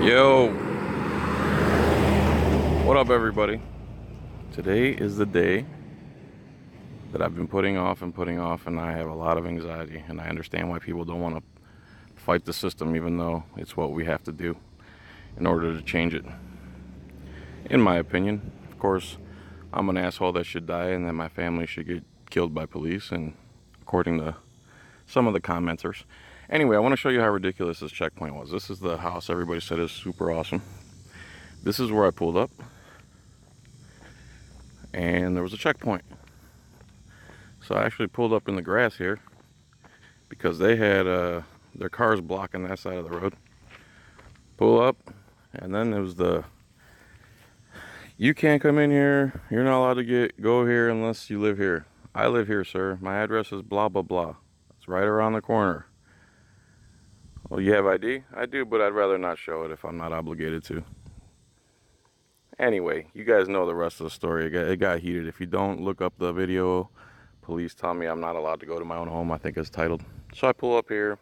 Yo, what up, everybody? Today is the day that I've been putting off, and I have a lot of anxiety, and I understand why people don't want to fight the system, even though it's what we have to do in order to change it. In my opinion, of course, I'm an asshole that should die and that my family should get killed by police, and according to some of the commenters. Anyway, I want to show you how ridiculous this checkpoint was. This is the house everybody said is super awesome. This is where I pulled up, and there was a checkpoint. So I actually pulled up in the grass here because they had their cars blocking that side of the road. Pull up, and then there was you can't come in here, you're not allowed to go here unless you live here. I live here, sir. My address is blah blah blah. It's right around the corner. Well, you have ID? I do, but I'd rather not show it if I'm not obligated to. Anyway, you guys know the rest of the story. It got heated. If you don't look up the video, police tell me I'm not allowed to go to my own home, I think it's titled. So I pull up here.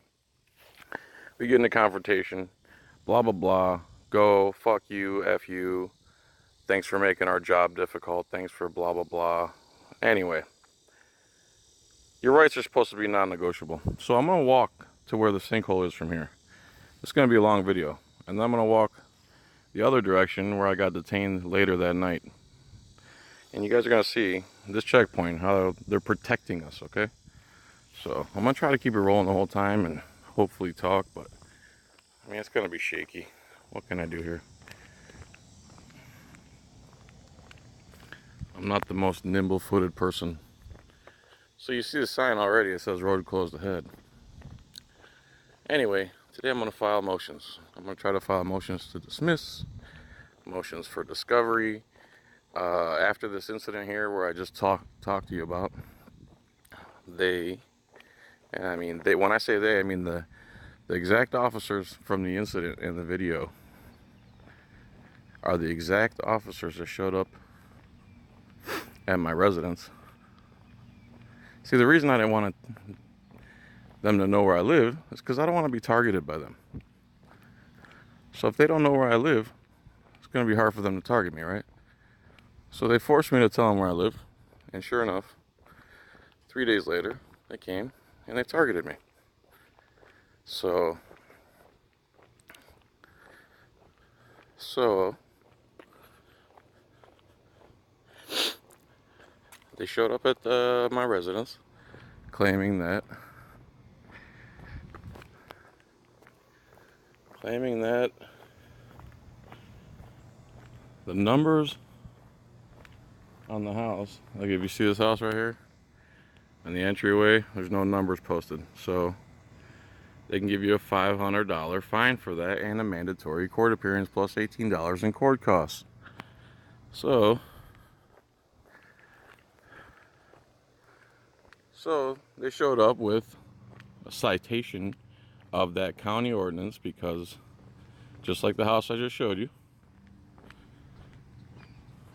We get in a confrontation. Blah, blah, blah. Go. Fuck you. F you. Thanks for making our job difficult. Thanks for blah, blah, blah. Anyway. Your rights are supposed to be non-negotiable. So I'm going to walk to where the sinkhole is from here. It's going to be a long video. And then I'm going to walk the other direction where I got detained later that night. And you guys are going to see this checkpoint, how they're protecting us, okay? So I'm going to try to keep it rolling the whole time and hopefully talk, but I mean, it's going to be shaky. What can I do here? I'm not the most nimble-footed person. So you see the sign already, it says road closed ahead. Anyway, today I'm going to file motions. I'm going to try to file motions to dismiss, motions for discovery. After this incident here where I just talked to you about, when I say they, I mean the exact officers from the incident in the video are the exact officers that showed up at my residence. See, the reason I didn't want them to know where I live is because I don't want to be targeted by them. So if they don't know where I live, it's going to be hard for them to target me, right? So they forced me to tell them where I live, and sure enough, 3 days later, they came and they targeted me. So they showed up at my residence, claiming that the numbers on the house, like if you see this house right here, and the entryway, there's no numbers posted. So they can give you a $500 fine for that and a mandatory court appearance plus $18 in court costs. So they showed up with a citation of that county ordinance because, just like the house I just showed you,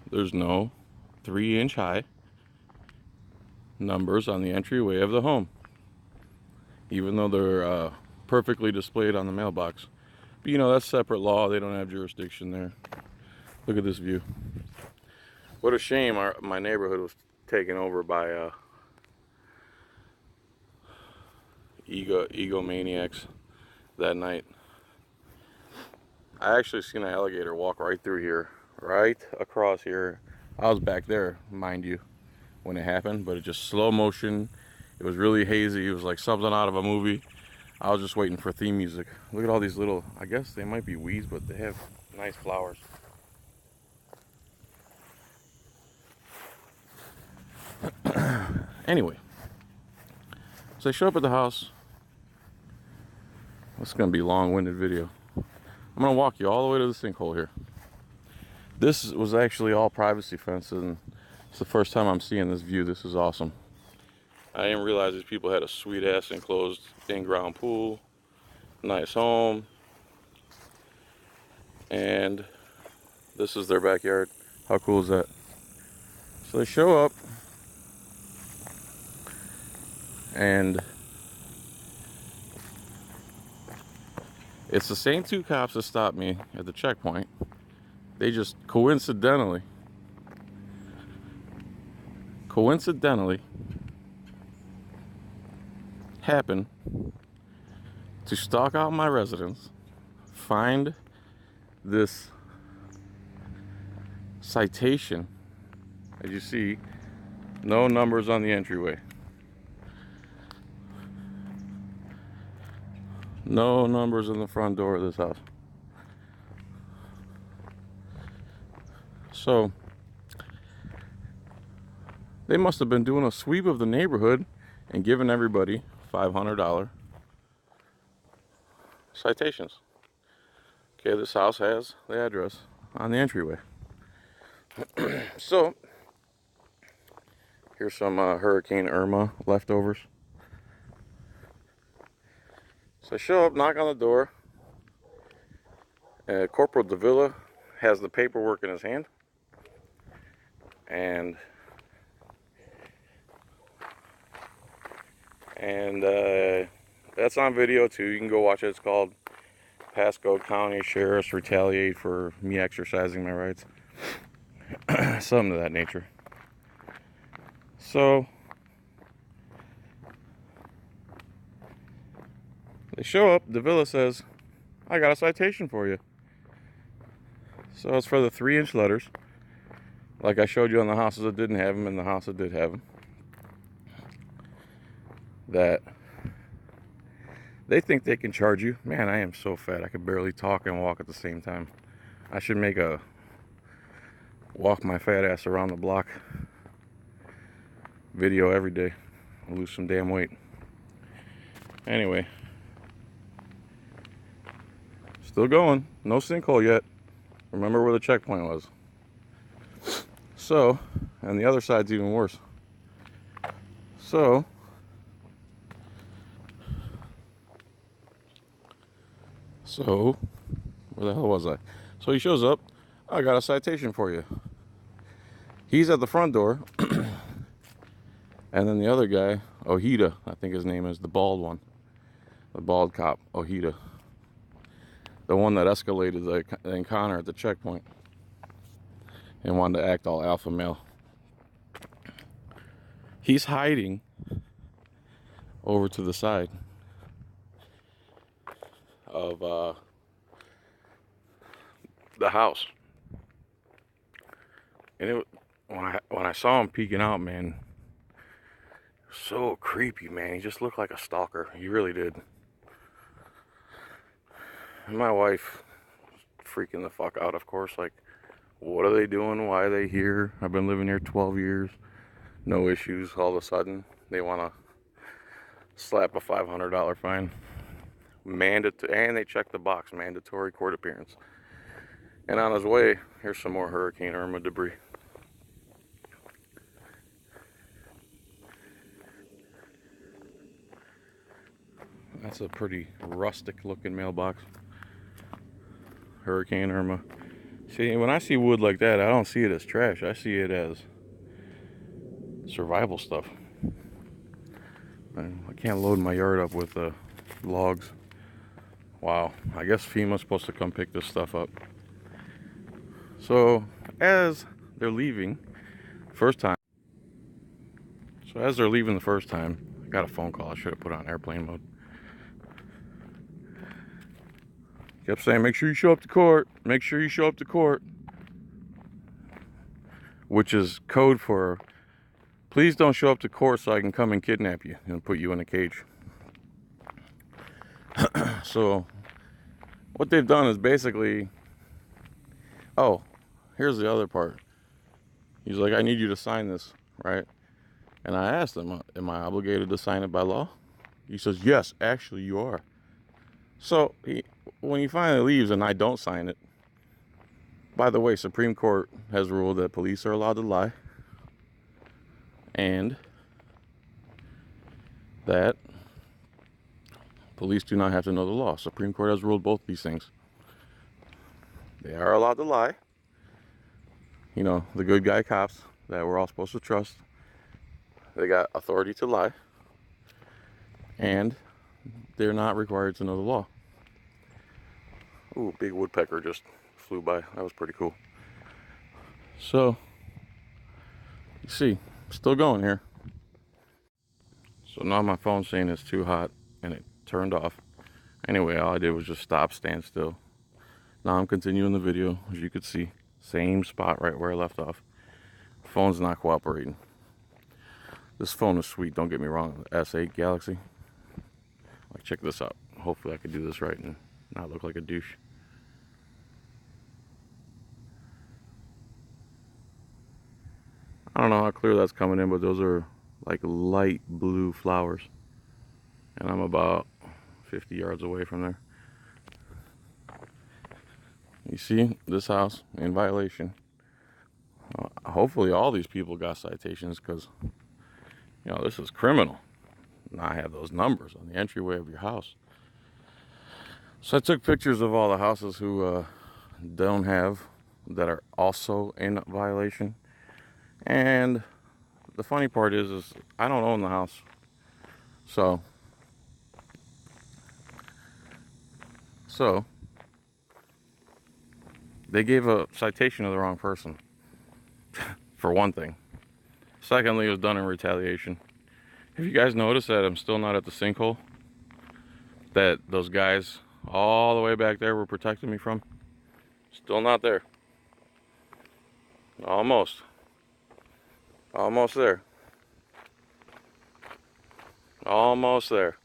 there's no 3-inch high numbers on the entryway of the home, even though they're perfectly displayed on the mailbox. But you know, that's separate law. They don't have jurisdiction there. Look at this view. What a shame my neighborhood was taken over by egomaniacs that night. I actually seen an alligator walk right through here, right across here. I was back there, mind you, when it happened, but it just slow motion. It was really hazy. It was like something out of a movie. I was just waiting for theme music. Look at all these little, I guess they might be weeds, but they have nice flowers. Anyway, so they show up at the house. This is going to be a long-winded video. I'm going to walk you all the way to the sinkhole here. This was actually all privacy fence, and it's the first time I'm seeing this view. This is awesome. I didn't realize these people had a sweet-ass enclosed in-ground pool. Nice home. And this is their backyard. How cool is that? So they show up, and It's the same two cops that stopped me at the checkpoint. They just coincidentally happen to stalk out my residence, find this citation. As you see, no numbers on the entryway. No numbers in the front door of this house. So they must have been doing a sweep of the neighborhood and giving everybody $500 citations. Okay, this house has the address on the entryway. So here's some Hurricane Irma leftovers. So I show up, knock on the door. Corporal Davila has the paperwork in his hand. And that's on video too. You can go watch it. It's called Pasco County Sheriffs Retaliate for Me Exercising My Rights. Something of that nature. So they show up. Davila says, I got a citation for you. So it's for the 3-inch letters. Like I showed you on the houses that didn't have them and the house that did have them. That they think they can charge you. Man, I am so fat. I could barely talk and walk at the same time. I should make a walk my fat ass around the block video every day. I'll lose some damn weight. Anyway. Still going. No sinkhole yet. Remember where the checkpoint was. So, and the other side's even worse. So, where the hell was I? So he shows up. I got a citation for you. He's at the front door. And then the other guy, Ojeda, I think his name is, the bald one. The bald cop, Ojeda. The one that escalated the encounter at the checkpoint. And wanted to act all alpha male. He's hiding over to the side of the house. And when I saw him peeking out, man, so creepy, man. He just looked like a stalker. He really did. And my wife freaking the fuck out, of course. Like, what are they doing? Why are they here? I've been living here 12 years. No issues. All of a sudden, they want to slap a $500 fine. And they check the box, mandatory court appearance. And on his way, here's some more Hurricane Irma debris. That's a pretty rustic looking mailbox. Hurricane Irma. See, when I see wood like that, I don't see it as trash. I see it as survival stuff. I can't load my yard up with logs. Wow, I guess FEMA's supposed to come pick this stuff up. So as they're leaving the first time, I got a phone call. I should have put it on airplane mode. Kept saying, make sure you show up to court. Make sure you show up to court. Which is code for, please don't show up to court so I can come and kidnap you and put you in a cage. So what they've done is basically, oh, here's the other part. He's like, I need you to sign this, right? And I asked him, am I obligated to sign it by law? He says, yes, actually you are. So when he finally leaves and I don't sign it, by the way, Supreme Court has ruled that police are allowed to lie and that police do not have to know the law. Supreme Court has ruled both these things. They are allowed to lie. You know, the good guy cops that we're all supposed to trust, they got authority to lie. And they're not required to know the law. Ooh, big woodpecker just flew by. That was pretty cool. So, you see, still going here. So now my phone's saying it's too hot and it turned off. Anyway, all I did was just stop, stand still. Now I'm continuing the video, as you could see. Same spot right where I left off. Phone's not cooperating. This phone is sweet, don't get me wrong. The S8 Galaxy. Like, check this out. Hopefully I can do this right and not look like a douche. I don't know how clear that's coming in, but those are like light blue flowers. And I'm about 50 yards away from there. You see, this house in violation. Hopefully all these people got citations, because, you know, this is criminal. Not have those numbers on the entryway of your house. So I took pictures of all the houses who don't have, that are also in violation. And the funny part is I don't own the house. So they gave a citation to the wrong person, for one thing. Secondly, it was done in retaliation. Have you guys noticed that I'm still not at the sinkhole that those guys all the way back there were protecting me from? Still not there. Almost there. Almost there.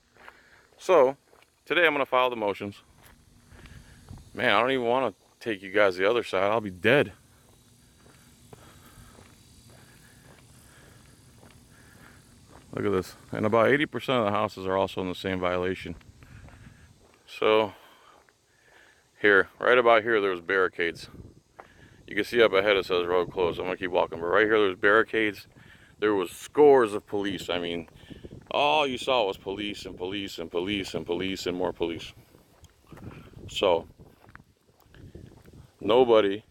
So today I'm gonna file the motions. Man, I don't even want to take you guys the other side. I'll be dead. Look at this. And about 80% of the houses are also in the same violation. So here, right about here, there's barricades. You can see up ahead it says road closed. I'm gonna keep walking, but right here there's barricades. There was scores of police. I mean, all you saw was police and police and police and police and more police. So nobody,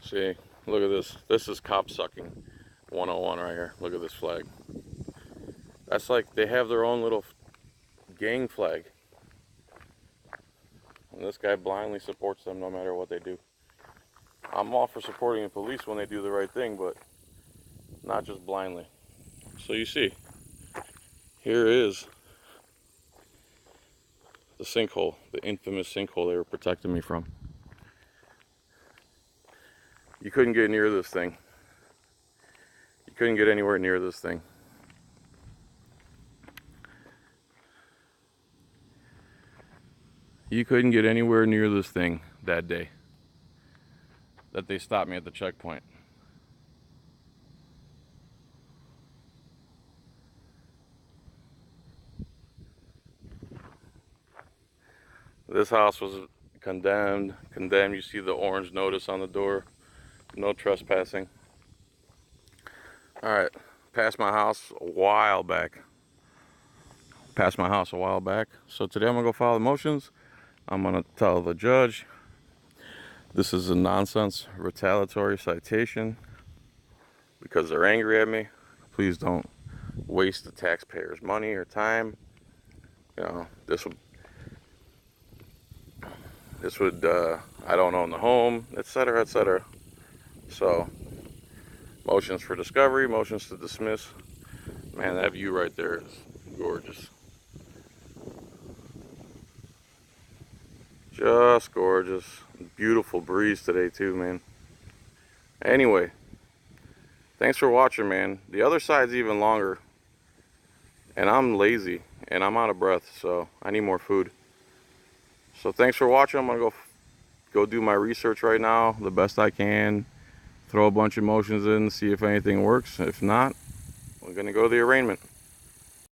see, look at this. This is cop sucking 101 right here. Look at this flag. That's like they have their own little gang flag. And this guy blindly supports them no matter what they do. I'm all for supporting the police when they do the right thing, but not just blindly. So you see, here is the sinkhole, the infamous sinkhole they were protecting me from. You couldn't get near this thing. You couldn't get anywhere near this thing. You couldn't get anywhere near this thing that day that they stopped me at the checkpoint. This house was condemned. You see the orange notice on the door. No trespassing. All right, passed my house a while back. So today I'm gonna go file the motions. I'm gonna tell the judge this is a nonsense retaliatory citation because they're angry at me. Please don't waste the taxpayers' money or time. You know, this would I don't own the home, etc., etc. So motions for discovery, motions to dismiss. Man, that view right there is gorgeous. Just gorgeous. Beautiful breeze today too, man. Anyway, thanks for watching, man. The other side's even longer. And I'm lazy and I'm out of breath, so I need more food. So thanks for watching. I'm gonna go do my research right now the best I can. Throw a bunch of motions in, see if anything works. If not, we're gonna go to the arraignment.